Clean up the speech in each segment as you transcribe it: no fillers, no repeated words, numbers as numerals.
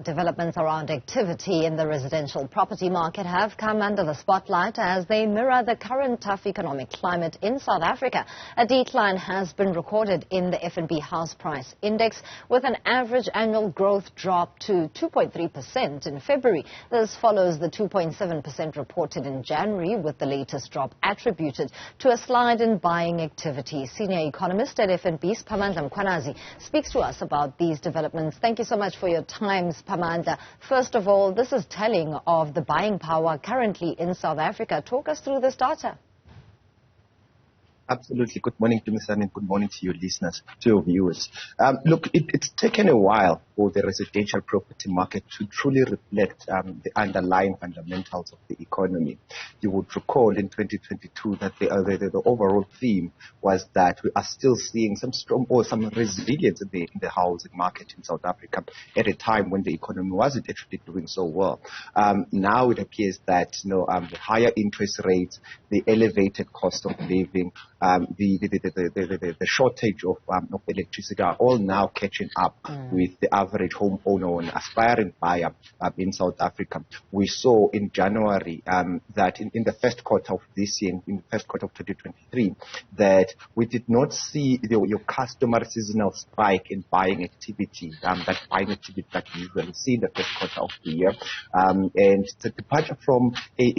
Developments around activity in the residential property market have come under the spotlight as they mirror the current tough economic climate in South Africa. A decline has been recorded in the FNB House Price Index, with an average annual growth drop to 2.3% in February. This follows the 2.7% reported in January, with the latest drop attributed to a slide in buying activity. Senior economist at FNB Siphamandla Mkhwanazi speaks to us about these developments. Thank you so much for your time, Siphamandla. First of all, this is telling of the buying power currently in South Africa. Talk us through this data. Absolutely. Good morning to Ms. and good morning to your listeners, to your viewers. Look, it's taken a while for the residential property market to truly reflect the underlying fundamentals of the economy. You would recall in 2022 that the overall theme was that we are still seeing some strong or some resilience in the housing market in South Africa at a time when the economy wasn't actually doing so well. Now it appears that the higher interest rates, the elevated cost of living, the shortage of electricity are all now catching up with the average homeowner and aspiring buyer in South Africa. We saw in January that in the first quarter of this year, in the first quarter of 2023, that we did not see your customer seasonal spike in buying activity, that buying activity that we usually see in the first quarter of the year. And the departure from a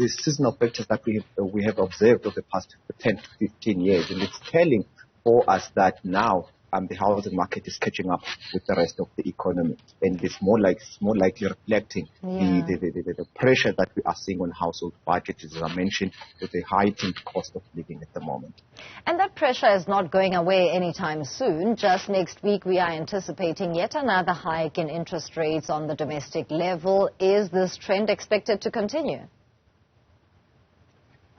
seasonal factors that we have observed over the past 10 to 15 years, and it's telling for us that now the housing market is catching up with the rest of the economy, and it's more likely reflecting the pressure that we are seeing on household budgets, as I mentioned, with the heightened cost of living at the moment. And that pressure is not going away anytime soon. Just next week, we are anticipating yet another hike in interest rates on the domestic level. Is this trend expected to continue?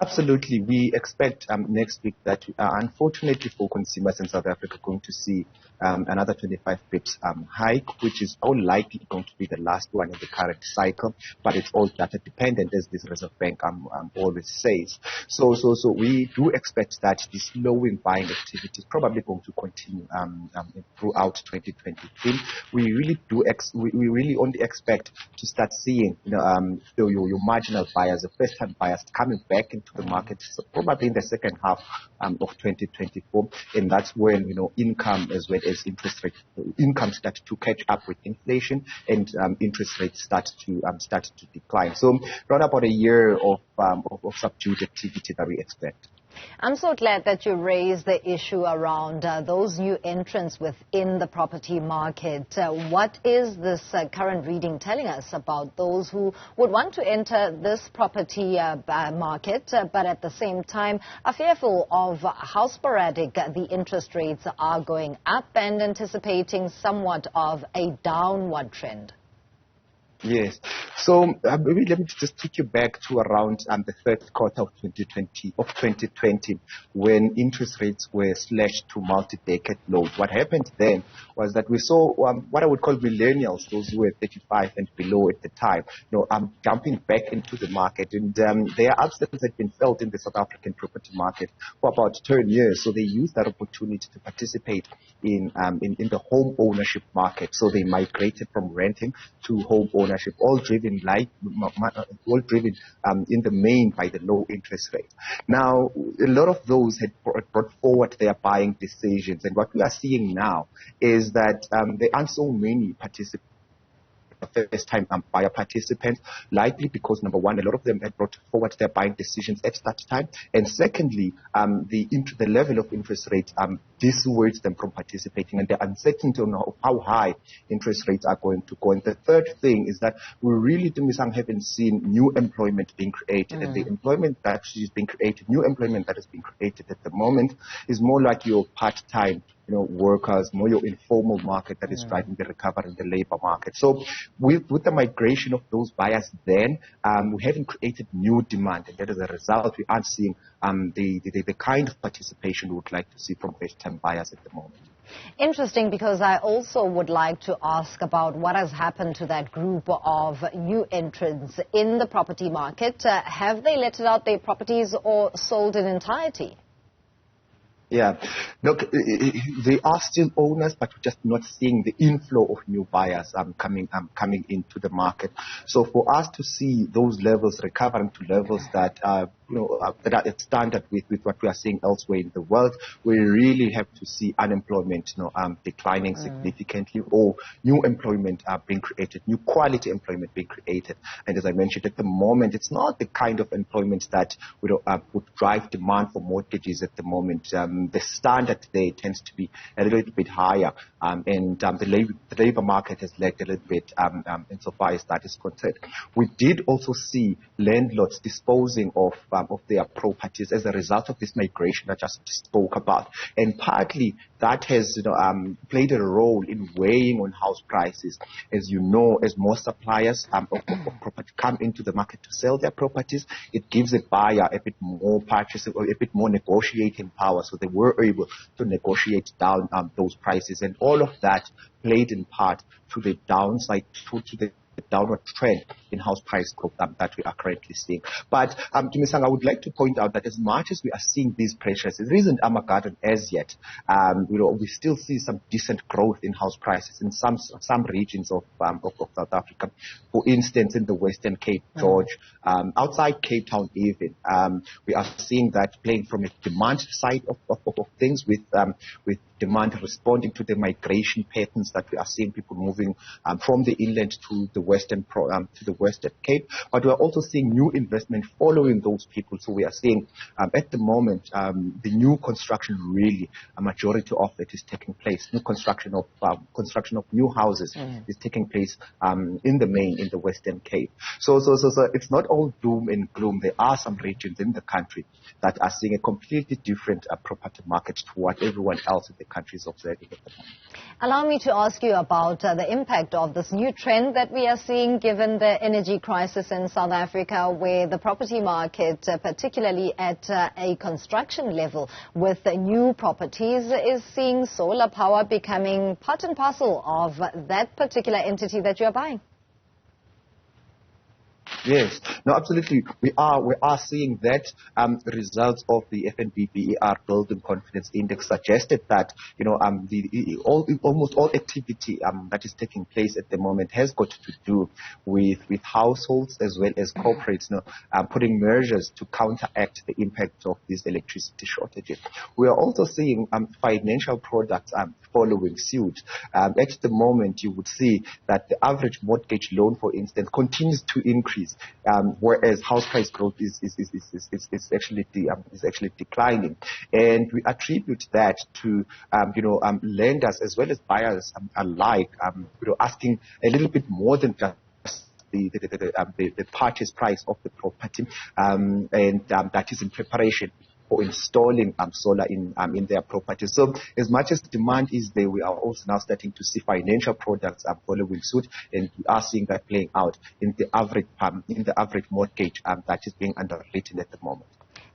Absolutely. We expect next week that, unfortunately for consumers in South Africa, going to see another 25 pips hike, which is all likely going to be the last one in the current cycle, but it's all data dependent, as this Reserve Bank always says. So we do expect that the slowing buying activity is probably going to continue throughout 2023. We really only expect to start seeing your marginal buyers, the first-time buyers, coming back into the market, so probably in the second half of 2024, and that's when income as well as interest rates, income start to catch up with inflation, and interest rates start to decline. So around about a year of subdued activity that we expect. I'm so glad that you raised the issue around those new entrants within the property market. What is this current reading telling us about those who would want to enter this property market, but at the same time are fearful of how sporadic the interest rates are going up and anticipating somewhat of a downward trend? Yes. So maybe let me just take you back to around the third quarter of 2020, when interest rates were slashed to multi-decade lows. What happened then was that we saw what I would call millennials, those who were 35 and below at the time, jumping back into the market, and their absence had been felt in the South African property market for about 10 years. So they used that opportunity to participate in the home ownership market. So they migrated from renting to home ownership, all driven in the main by the low interest rate. Now, a lot of those had brought forward their buying decisions, and what we are seeing now is that there aren't so many participants, first-time buyer participants, likely because, number one, a lot of them had brought forward their buying decisions at that time, and secondly, the level of interest rates dissuades them from participating, and the uncertainty on how high interest rates are going to go. And the third thing is that we really haven't seen new employment being created, and the employment that is being created, new employment that is being created at the moment, is more like your part-time workers, more your informal market that is driving the recovery in the labor market. So with the migration of those buyers then, we haven't created new demand, and as a result, we aren't seeing the kind of participation we would like to see from first-time buyers at the moment. Interesting, because I also would like to ask about what has happened to that group of new entrants in the property market. Have they letted out their properties or sold in entirety? Yeah, look, they are still owners, but we're just not seeing the inflow of new buyers coming into the market. So for us to see those levels recovering to levels that that are at standard with what we are seeing elsewhere in the world, we really have to see unemployment declining significantly, or new employment being created, new quality employment being created. And as I mentioned, at the moment, it's not the kind of employment that would drive demand for mortgages at the moment. The standard there tends to be a little bit higher, and the labor market has lagged a little bit insofar as that is concerned. We did also see landlords disposing of their properties as a result of this migration I just spoke about, and partly that has played a role in weighing on house prices. As you know, as more suppliers of property come into the market to sell their properties, it gives a buyer a bit more purchasing or a bit more negotiating power. So they were able to negotiate down those prices, and all of that played in part to the downside, to the downward trend in house price growth that we are currently seeing. But Dumisang, I would like to point out that as much as we are seeing these pressures, it isn't Armageddon as yet. We still see some decent growth in house prices in some regions of South Africa. For instance, in the Western Cape, George, outside Cape Town even, we are seeing that playing from a demand side of things, with demand responding to the migration patterns that we are seeing, people moving from the inland to the Western Cape. But we are also seeing new investment following those people. So we are seeing at the moment the new construction, really a majority of it is taking place. New construction of new houses is taking place in the main in the Western Cape. So it's not all doom and gloom. There are some regions in the country that are seeing a completely different property market to what everyone else in the country is observing at the moment. Allow me to ask you about the impact of this new trend that we are seeing, given the energy crisis in South Africa, where the property market, particularly at a construction level with new properties, is seeing solar power becoming part and parcel of that particular entity that you are buying. Yes, no, absolutely. We are seeing that. Results of the FNB Building Confidence Index suggested that almost all activity that is taking place at the moment has got to do with households as well as corporates, putting measures to counteract the impact of these electricity shortages. We are also seeing financial products following suit. At the moment, you would see that the average mortgage loan, for instance, continues to increase, whereas house price growth is actually declining, and we attribute that to lenders as well as buyers alike, asking a little bit more than just the purchase price of the property, and that is in preparation for installing solar in their properties. So as much as demand is there, we are also now starting to see financial products following suit, and we are seeing that playing out in the average mortgage that is being underwritten at the moment.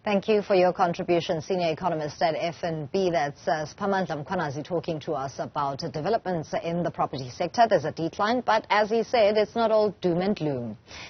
Thank you for your contribution, Senior Economist at FNB. That's Siphamandla Mkhwanazi talking to us about developments in the property sector. There's a decline, but as he said, it's not all doom and gloom.